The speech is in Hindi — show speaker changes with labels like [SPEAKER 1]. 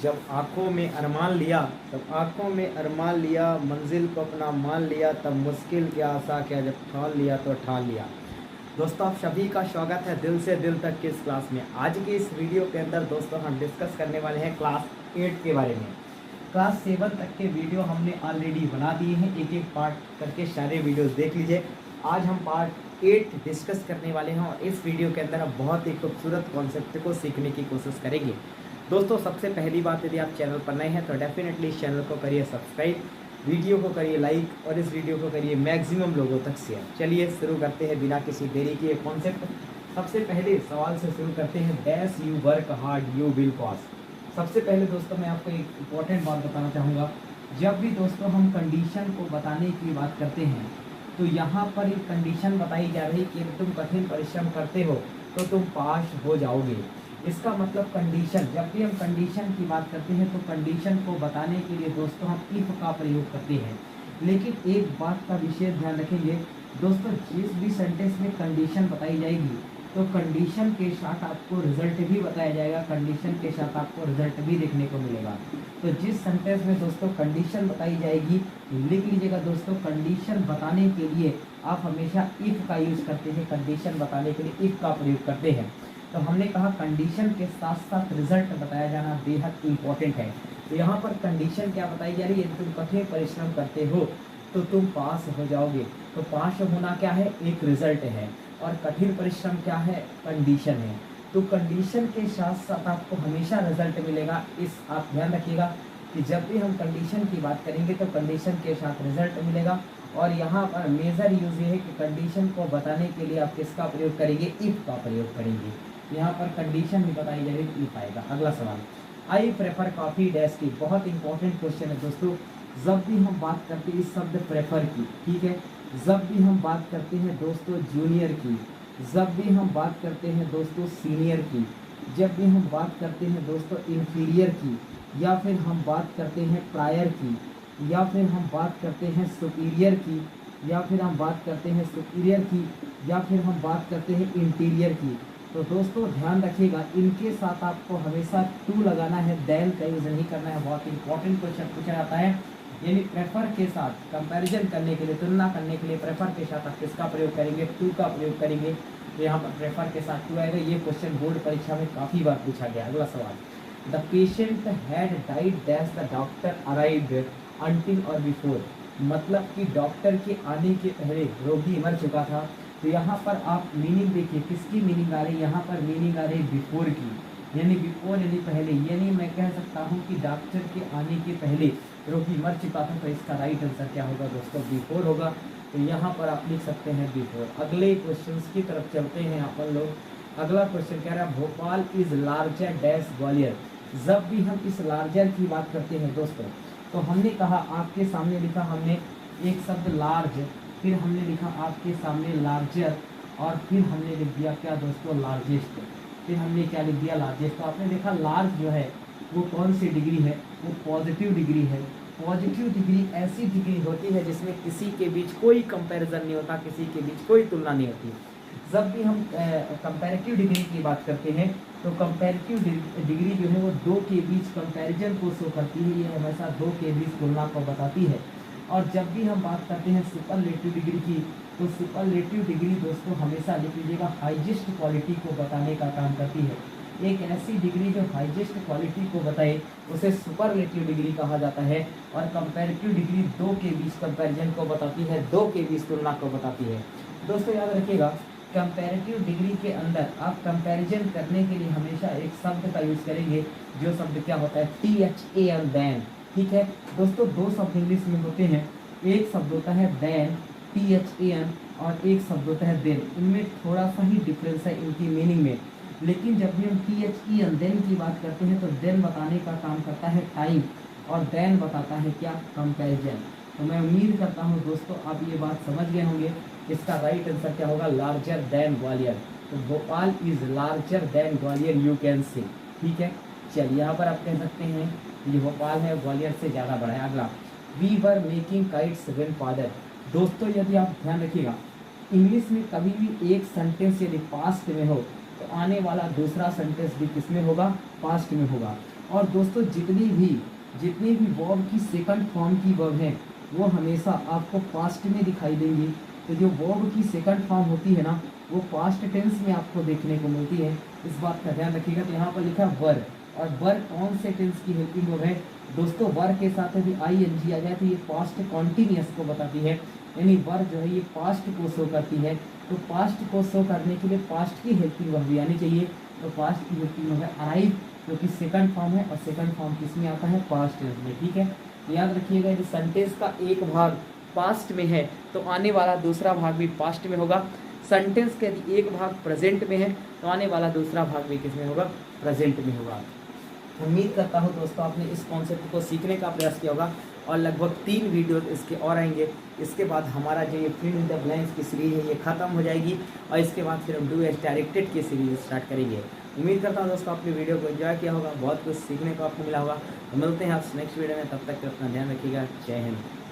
[SPEAKER 1] जब आँखों में अरमान लिया, तब आँखों में अरमान लिया, मंजिल को अपना मान लिया, तब मुश्किल क्या आसा क्या, जब ठान लिया तो ठान लिया। दोस्तों आप सभी का स्वागत है दिल से दिल तक की इस क्लास में। आज की इस वीडियो के अंदर दोस्तों हम डिस्कस करने वाले हैं क्लास 8 के बारे में। क्लास 7 तक के वीडियो हमने ऑलरेडी बना दिए हैं, एक एक पार्ट करके सारे वीडियोस देख लीजिए। आज हम पार्ट 8 डिस्कस करने वाले हैं और इस वीडियो के अंदर हम बहुत ही खूबसूरत कॉन्सेप्ट को सीखने की कोशिश करेंगे। दोस्तों सबसे पहली बात, यदि आप चैनल पर नए हैं तो डेफिनेटली इस चैनल को करिए सब्सक्राइब, वीडियो को करिए लाइक और इस वीडियो को करिए मैक्सिमम लोगों तक शेयर। चलिए शुरू करते हैं बिना किसी देरी के कॉन्सेप्ट। सबसे पहले सवाल से शुरू करते हैं, dash you work hard you will pass. सबसे पहले दोस्तों मैं आपको एक इम्पॉर्टेंट बात बताना चाहूँगा। जब भी दोस्तों हम कंडीशन को बताने की बात करते हैं तो यहाँ पर एक कंडीशन बताई जा रही कि यदि तुम कठिन परिश्रम करते हो तो तुम पास हो जाओगे। इसका मतलब कंडीशन, जब भी हम कंडीशन की बात करते हैं तो कंडीशन को बताने के लिए दोस्तों हम इफ का प्रयोग करते हैं। लेकिन एक बात का विशेष ध्यान रखेंगे दोस्तों, जिस भी सेंटेंस में कंडीशन बताई जाएगी तो कंडीशन के साथ आपको रिजल्ट भी बताया जाएगा, कंडीशन के साथ आपको रिजल्ट भी देखने को मिलेगा। तो जिस सेंटेंस में दोस्तों कंडीशन बताई जाएगी लिख लीजिएगा दोस्तों, कंडीशन बताने के लिए आप हमेशा इफ का यूज़ करते हैं, कंडीशन बताने के लिए इफ का प्रयोग करते हैं। तो हमने कहा कंडीशन के साथ साथ रिजल्ट बताया जाना बेहद इंपॉर्टेंट है। तो यहाँ पर कंडीशन क्या बताई जा रही है, यदि तुम कठिन परिश्रम करते हो तो तुम पास हो जाओगे। तो पास होना क्या है, एक रिजल्ट है, और कठिन परिश्रम क्या है, कंडीशन है। तो कंडीशन के साथ साथ आपको हमेशा रिजल्ट मिलेगा। इस आप ध्यान रखिएगा कि जब भी हम कंडीशन की बात करेंगे तो कंडीशन के साथ रिजल्ट मिलेगा। और यहाँ पर मेजर यूज ये है कि कंडीशन को बताने के लिए आप किसका प्रयोग करेंगे, इफ का प्रयोग करेंगे। यहाँ पर कंडीशन भी बताई जाएगी तो इफ आएगा। अगला सवाल, आई प्रेफर कॉफी डैश की। बहुत इंपॉर्टेंट क्वेश्चन है दोस्तों। जब भी हम बात करते हैं इस शब्द प्रेफर की, ठीक है, जब भी हम बात करते हैं दोस्तों जूनियर की, जब भी हम बात करते हैं दोस्तों सीनियर की, जब भी हम बात करते हैं दोस्तों इंफीरियर की, या फिर हम बात करते हैं प्रायर की, या फिर हम बात करते हैं सुपीरियर की, या फिर हम बात करते हैं सुपीरियर की, या फिर हम बात करते हैं इंटीरियर की, तो दोस्तों ध्यान रखिएगा इनके साथ आपको हमेशा टू लगाना है, देन का यूज नहीं करना है। बहुत इंपॉर्टेंट क्वेश्चन पूछा जाता है, यानी प्रेफर के साथ कंपैरिजन करने के लिए, तुलना करने के लिए प्रेफर के साथ आप किसका प्रयोग करेंगे, टू का प्रयोग करेंगे। तो यहाँ पर प्रेफर के साथ टू आएगा। ये क्वेश्चन बोर्ड परीक्षा में काफ़ी बार पूछा गया। अगला सवाल, the patient had died dash the doctor arrived until और बिफोर। मतलब कि डॉक्टर के आने के पहले रोगी मर चुका था। तो यहाँ पर आप मीनिंग देखिए, किसकी मीनिंग आ रही है, यहाँ पर मीनिंग आ रही है बिफोर की, यानी बिफोर यानी पहले। यानी मैं कह सकता हूँ कि डॉक्टर के आने के पहले रोगी मर चुका था। तो इसका राइट आंसर क्या होगा दोस्तों, बिफोर होगा। तो यहाँ पर आप लिख सकते हैं बिफोर। अगले क्वेश्चन की तरफ चलते हैं अपन लोग। अगला क्वेश्चन कह रहा है, Bhopal is larger dash Gwalior. जब भी हम इस लार्जर की बात करते हैं दोस्तों तो हमने कहा, आपके सामने लिखा हमने एक शब्द लार्ज, फिर हमने लिखा आपके सामने लार्जर, और फिर हमने लिख दिया क्या दोस्तों, लार्जेस्ट। फिर हमने क्या लिख दिया, लार्जेस्ट। तो आपने देखा लार्ज जो है वो कौन सी डिग्री है, वो पॉजिटिव डिग्री है। पॉजिटिव डिग्री ऐसी डिग्री होती है जिसमें किसी के बीच कोई कंपैरिजन नहीं होता, किसी के बीच कोई तुलना नहीं होती। जब भी हम कंपैरेटिव डिग्री की बात करते हैं तो कंपैरेटिव डिग्री जो है वो दो के बीच कंपैरिजन को शो करती है, ये हमेशा दो के बीच तुलना को बताती है। और जब भी हम बात करते हैं सुपरलेटिव डिग्री की, तो सुपरलेटिव डिग्री दोस्तों हमेशा लिख लीजिएगा हाईएस्ट क्वालिटी को बताने का काम करती है। एक ऐसी डिग्री जो हाईएस्ट क्वालिटी को बताए उसे सुपरलेटिव डिग्री कहा जाता है। और कंपैरेटिव डिग्री दो के बीच कंपैरिजन को बताती है, दो के बीच तुलना को बताती है। दोस्तों याद रखिएगा, कंपैरेटिव डिग्री के अंदर आप कंपैरिजन करने के लिए हमेशा एक शब्द का यूज करेंगे, जो शब्द क्या होता है, THAN, देन। ठीक है दोस्तों, दो शब्द इंग्लिश में होते हैं, एक शब्द होता है देन THAN और एक शब्द होता है देन। इनमें थोड़ा सा ही डिफरेंस है इनकी मीनिंग में। लेकिन जब भी हम THAN देन की बात करते हैं तो देन बताने का काम करता है टाइम, और देन बताता है क्या, कंपैरिजन। तो मैं उम्मीद करता हूँ दोस्तों आप ये बात समझ गए होंगे। इसका राइट आंसर क्या होगा, लार्जर देन ग्वालियर। तो Bhopal is larger than Gwalior, you can say. ठीक है, चलिए यहाँ पर आप कह सकते हैं ये भोपाल है ग्वालियर से ज़्यादा बड़ा है। अगला, we were making kites when father. दोस्तों यदि आप ध्यान रखिएगा, इंग्लिश में कभी भी एक सेंटेंस यदि पास्ट में हो तो आने वाला दूसरा सेंटेंस भी किस में होगा, पास्ट में होगा। और दोस्तों जितनी भी वर्ब की सेकंड फॉर्म की वर्ब है वो हमेशा आपको पास्ट में दिखाई देंगी। तो जो वर्ब की सेकंड फॉर्म होती है ना वो पास्ट टेंस में आपको देखने को मिलती है, इस बात का ध्यान रखिएगा। तो यहाँ पर लिखा वर, और वर कौन से टेंस की हेल्पिंग वर्ब है दोस्तों? वर के साथ यदि ING आ जाए तो ये पास्ट कॉन्टिन्यूअस को बताती है, यानी वर जो है ये पास्ट को शो करती है। तो पास्ट को शो करने के लिए पास्ट की हेल्पिंग वर्ब भी आनी चाहिए। तो पास्ट की हेल्पिंग वर्ब है अराइव, जो कि सेकंड फॉर्म है, और सेकंड फॉर्म किस में आता है? पास्ट टेंस में। ठीक है, तो याद रखिएगा यदि सेंटेंस का एक भाग पास्ट में है तो आने वाला दूसरा भाग भी पास्ट में होगा। सेंटेंस का यदि एक भाग प्रेजेंट में है तो आने वाला दूसरा भाग भी किस में होगा? प्रेजेंट में होगा। उम्मीद करता हूँ दोस्तों आपने इस कॉन्सेप्ट को सीखने का प्रयास किया होगा, और लगभग 3 वीडियो इसके और आएंगे। इसके बाद हमारा जो ये फिल इन द ब्लैंक्स की सीरीज है ये खत्म हो जाएगी, और इसके बाद फिर हम डू एज डायरेक्टेड की सीरीज स्टार्ट करेंगे। उम्मीद करता हूँ दोस्तों आपने वीडियो को एंजॉय किया होगा, बहुत कुछ सीखने को आपको मिला होगा। तो मिलते हैं आप नेक्स्ट वीडियो में, तब तक अपना ध्यान रखिएगा। जय हिंद।